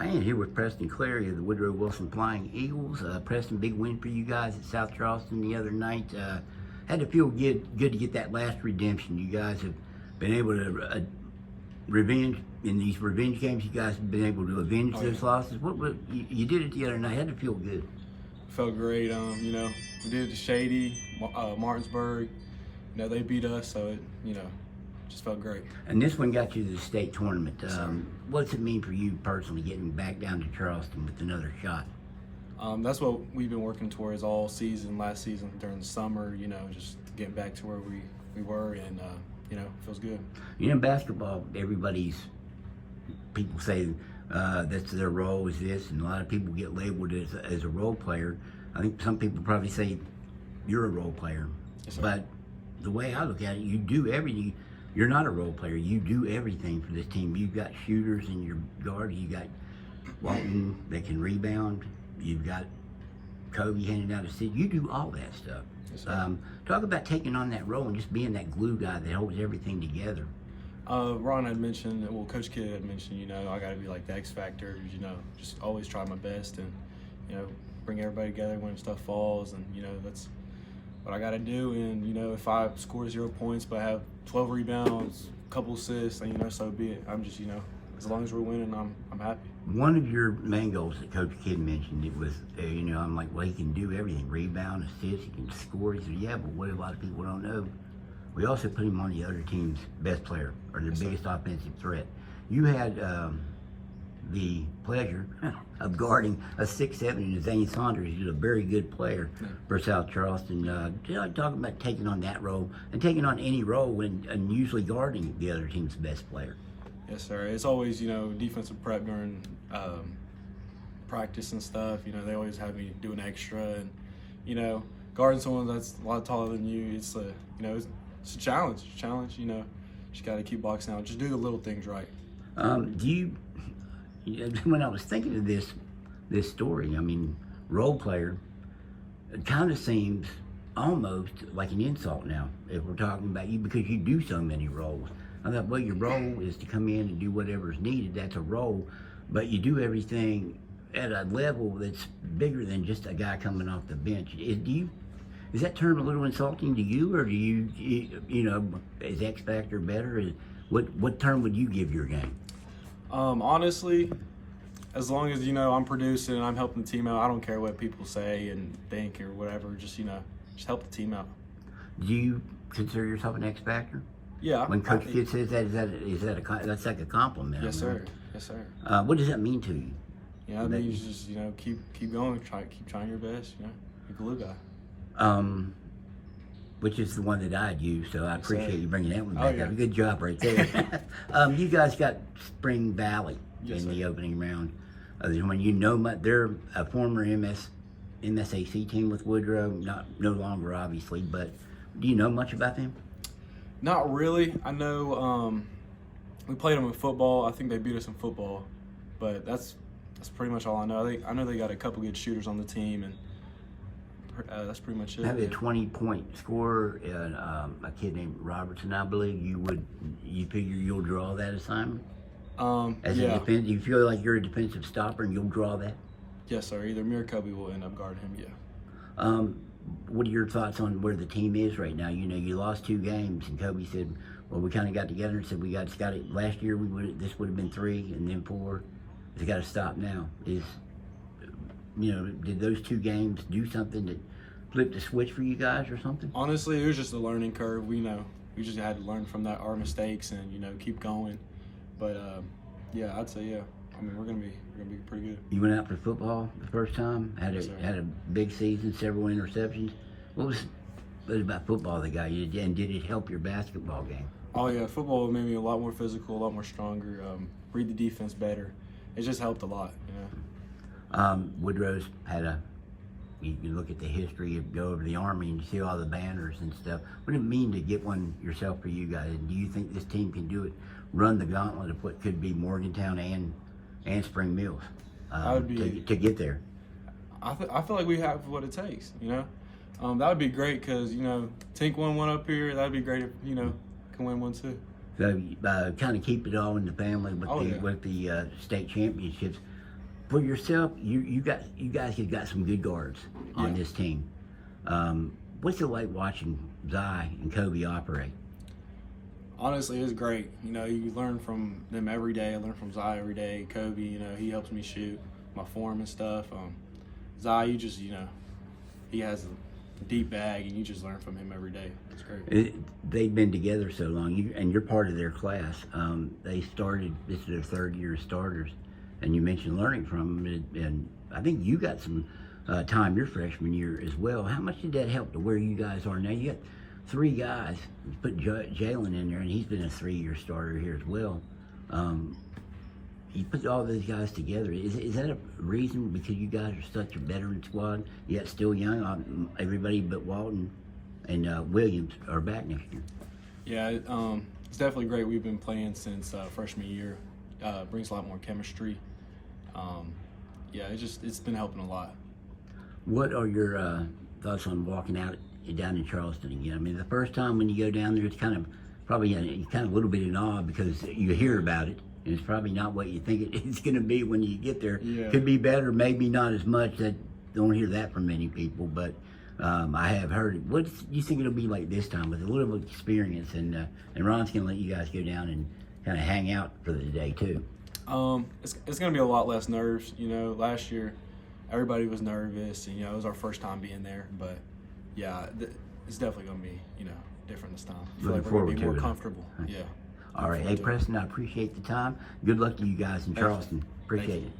I am here with Preston Clary of the Woodrow Wilson Flying Eagles. Preston, big win for you guys at South Charleston the other night. Had to feel good to get that last redemption. You guys have been able to revenge in these revenge games. You guys have been able to avenge those losses. You did it the other night. Had to feel good. Felt great. We did it to Shady, Martinsburg. They beat us, so it just felt great. And this one got you to the state tournament. What's it mean for you personally getting back down to Charleston with another shot? That's what we've been working towards all season, last season during the summer, just getting back to where we were, and, it feels good. In basketball, people say that's their role is this, and a lot of people get labeled as a role player. I think some people probably say you're a role player. Yes, sir. But the way I look at it, you do everything. You're not a role player. You do everything for this team. You've got shooters in your guard. You got Walton that can rebound. You've got Kobe handing out assists. You do all that stuff. Yes, sir. Talk about taking on that role and just being that glue guy that holds everything together. Ron had mentioned, Coach Kidd had mentioned, I got to be like the X factor, just always try my best and, bring everybody together when stuff falls, and, that's what I got to do. And, if I score 0 points but have 12 rebounds, a couple assists, and, so be it. I'm just, as long as we're winning, I'm happy. One of your main goals that Coach Kidd mentioned, it was, I'm like, well, he can do everything, rebound, assist, he can score. He said, yeah, but what a lot of people don't know, we also put him on the other team's best player or their biggest offensive threat. You had the pleasure of guarding a 6'7" Zane Saunders. He's a very good player for South Charleston. Talk about taking on that role and taking on any role and usually guarding the other team's best player. Yes, sir. It's always, defensive prep during practice and stuff. They always have me doing extra, and guarding someone that's a lot taller than you, it's a a challenge. Just got to keep boxing out. Just do the little things right. When I was thinking of this story, role player, it kind of seems almost like an insult now if we're talking about you because you do so many roles. I thought, well, your role is to come in and do whatever's needed. That's a role, but you do everything at a level that's bigger than just a guy coming off the bench. Is that term a little insulting to you, or do you is X Factor better? What term would you give your game? Honestly, as long as I'm producing and I'm helping the team out, I don't care what people say and think or whatever. Just help the team out. Do you consider yourself an X Factor? Yeah. When Coach Kidd says that, that's like a compliment? Yes, sir. Yes, sir. What does that mean to you? It means just keep going, keep trying your best. You're a glue guy. Which is the one that I'd use, so I appreciate you bringing that one back yeah. up. Good job right there. You guys got Spring Valley in the opening round. They're a former MSAC team with Woodrow, no longer obviously, but do you know much about them? Not really. I know we played them in football. I think they beat us in football, but that's pretty much all I know. I know they got a couple good shooters on the team, and that's pretty much it. Have a 20-point scorer, a kid named Robertson, I believe. You figure you'll draw that assignment? You feel like you're a defensive stopper and you'll draw that? Yes, sir. Either me or Kobe will end up guarding him. Yeah. What are your thoughts on where the team is right now? You lost 2 games, and Kobe said, well, we kind of got together and said we got it. Last year this would have been 3 and then 4. It's got to stop now. Did those 2 games do something that flipped the switch for you guys or something? Honestly, it was just a learning curve. We just had to learn from our mistakes and keep going. But I'd say yeah. We're gonna be pretty good. You went out for football the first time. Had a big season, several interceptions. What was it about football that got you, and did it help your basketball game? Oh yeah, football made me a lot more physical, a lot more stronger. Read the defense better. It just helped a lot. Woodrow's had you can look at the history, you go over the Army and you see all the banners and stuff. What did it mean to get one yourself for you guys? And do you think this team can do it, run the gauntlet of what could be Morgantown and Spring Mills to get there? I feel like we have what it takes, that would be great because, Tink won one up here. That would be great if, can win one too. So kind of keep it all in the family with the state championships. For yourself, you guys have got some good guards on this team. What's it like watching Zy and Kobe operate? Honestly, it's great. You know, you learn from them every day. I learn from Zy every day. Kobe, you know, he helps me shoot my form and stuff. Zy, you just, you know, he has a deep bag, and you just learn from him every day. It's great. They've been together so long, and you're part of their class. They started, this is their third year as starters, and you mentioned learning from them, and I think you got some time your freshman year as well. How much did that help to where you guys are now? You got 3 guys. You put Jalen in there, and he's been a 3-year starter here as well. You put all those guys together. Is that a reason because you guys are such a veteran squad, yet still young? Everybody but Walton and Williams are back next year. Yeah, it's definitely great. We've been playing since freshman year. Brings a lot more chemistry. Yeah, it's been helping a lot. What are your thoughts on walking out down in Charleston again? I mean, the first time when you go down there, it's kind of probably a little bit in awe because you hear about it, and it's probably not what you think it's going to be when you get there. Yeah. Could be better, maybe not as much. That don't hear that from many people, but I have heard it. What do you think it'll be like this time with a little bit of experience? And Ron's going to let you guys go down and kind of hang out for the day too. It's going to be a lot less nerves. You know, last year everybody was nervous, and you know it was our first time being there. But yeah, it's definitely going to be different this time. I feel like we're going to be more comfortable. Yeah. All right. Hey, Preston, I appreciate the time. Good luck to you guys in Charleston. Appreciate it.